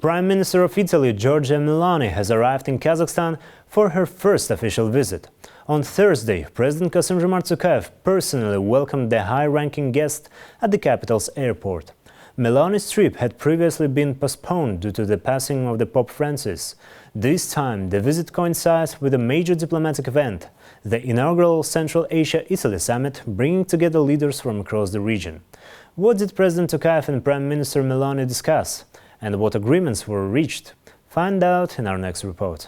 Prime Minister of Italy, Giorgia Meloni, has arrived in Kazakhstan for her first official visit. On Thursday, President Kassym-Jomart Tokayev personally welcomed the high-ranking guest at the capital's airport. Meloni's trip had previously been postponed due to the passing of the Pope Francis. This time, the visit coincides with a major diplomatic event, the inaugural Central Asia-Italy summit, bringing together leaders from across the region. What did President Tokayev and Prime Minister Meloni discuss? And what agreements were reached? Find out in our next report.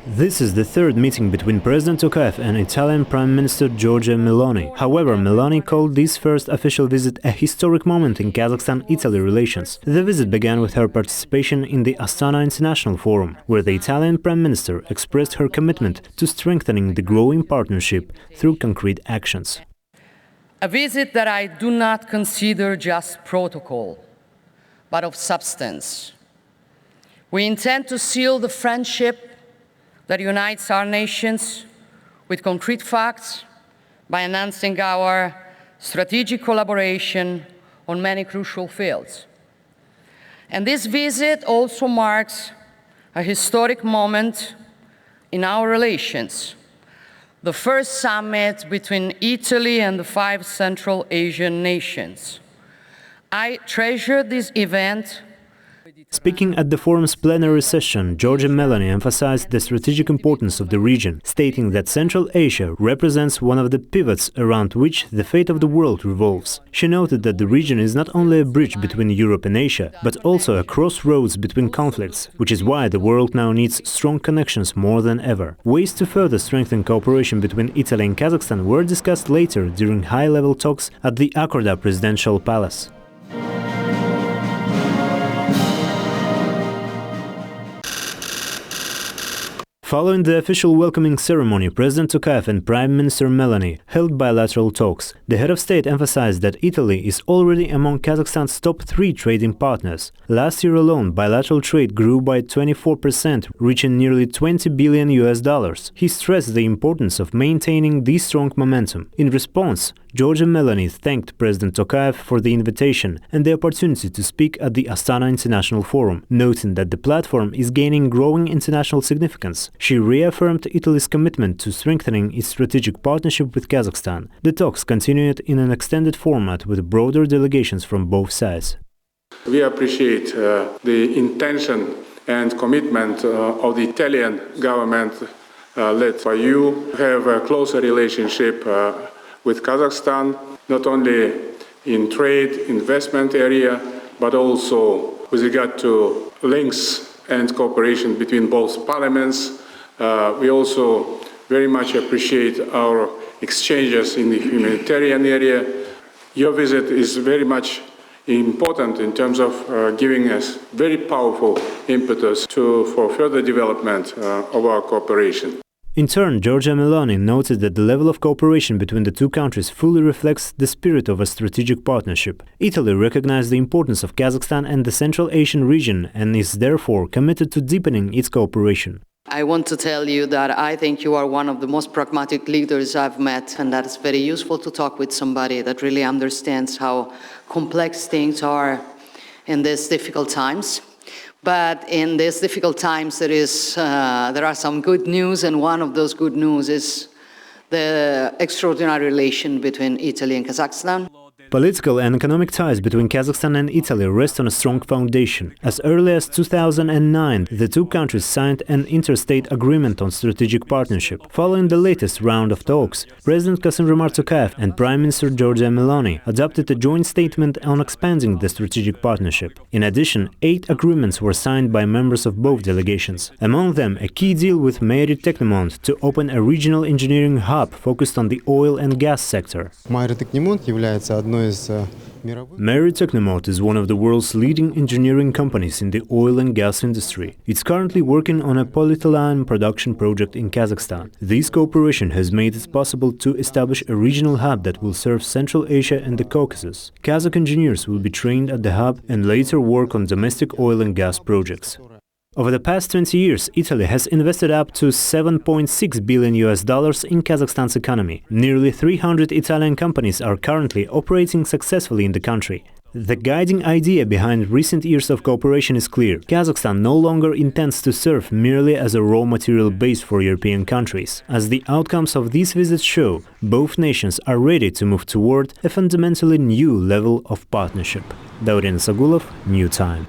This is the third meeting between President Tokayev and Italian Prime Minister Giorgia Meloni. However, Meloni called this first official visit a historic moment in Kazakhstan-Italy relations. The visit began with her participation in the Astana International Forum, where the Italian Prime Minister expressed her commitment to strengthening the growing partnership through concrete actions. A visit that I do not consider just protocol, but of substance. We intend to seal the friendship that unites our nations with concrete facts by enhancing our strategic collaboration on many crucial fields. And this visit also marks a historic moment in our relations. The first summit between Italy and the 5 Central Asian nations. I treasure this event. Speaking at the forum's plenary session, Giorgia Meloni emphasized the strategic importance of the region, stating that Central Asia represents one of the pivots around which the fate of the world revolves. She noted that the region is not only a bridge between Europe and Asia, but also a crossroads between conflicts, which is why the world now needs strong connections more than ever. Ways to further strengthen cooperation between Italy and Kazakhstan were discussed later during high-level talks at the Akorda Presidential Palace. Following the official welcoming ceremony, President Tokayev and Prime Minister Meloni held bilateral talks. The head of state emphasized that Italy is already among Kazakhstan's top 3 trading partners. Last year alone, bilateral trade grew by 24%, reaching nearly $20 billion. He stressed the importance of maintaining this strong momentum. In response, Giorgia Meloni thanked President Tokayev for the invitation and the opportunity to speak at the Astana International Forum, noting that the platform is gaining growing international significance. She reaffirmed Italy's commitment to strengthening its strategic partnership with Kazakhstan. The talks continued in an extended format with broader delegations from both sides. We appreciate the intention and commitment of the Italian government led by you to have a closer relationship with Kazakhstan, not only in trade, investment area, but also with regard to links and cooperation between both parliaments. We also very much appreciate our exchanges in the humanitarian area. Your visit is very much important in terms of giving us very powerful impetus for further development of our cooperation. In turn, Giorgia Meloni noted that the level of cooperation between the two countries fully reflects the spirit of a strategic partnership. Italy recognized the importance of Kazakhstan and the Central Asian region and is therefore committed to deepening its cooperation. I want to tell you that I think you are one of the most pragmatic leaders I've met, and that it's very useful to talk with somebody that really understands how complex things are in these difficult times. But in these difficult times, there are some good news, and one of those good news is the extraordinary relation between Italy and Kazakhstan. Political and economic ties between Kazakhstan and Italy rest on a strong foundation. As early as 2009, the two countries signed an interstate agreement on strategic partnership. Following the latest round of talks, President Kassym-Jomart Tokayev and Prime Minister Giorgia Meloni adopted a joint statement on expanding the strategic partnership. In addition, 8 agreements were signed by members of both delegations. Among them, a key deal with Mairie Technomont to open a regional engineering hub focused on the oil and gas sector. Mairie Technomont is one of the world's leading engineering companies in the oil and gas industry. It's currently working on a polyethylene production project in Kazakhstan. This cooperation has made it possible to establish a regional hub that will serve Central Asia and the Caucasus. Kazakh engineers will be trained at the hub and later work on domestic oil and gas projects. Over the past 20 years, Italy has invested up to $7.6 billion in Kazakhstan's economy. Nearly 300 Italian companies are currently operating successfully in the country. The guiding idea behind recent years of cooperation is clear. Kazakhstan no longer intends to serve merely as a raw material base for European countries. As the outcomes of these visits show, both nations are ready to move toward a fundamentally new level of partnership. Dauren Sagulov, New Time.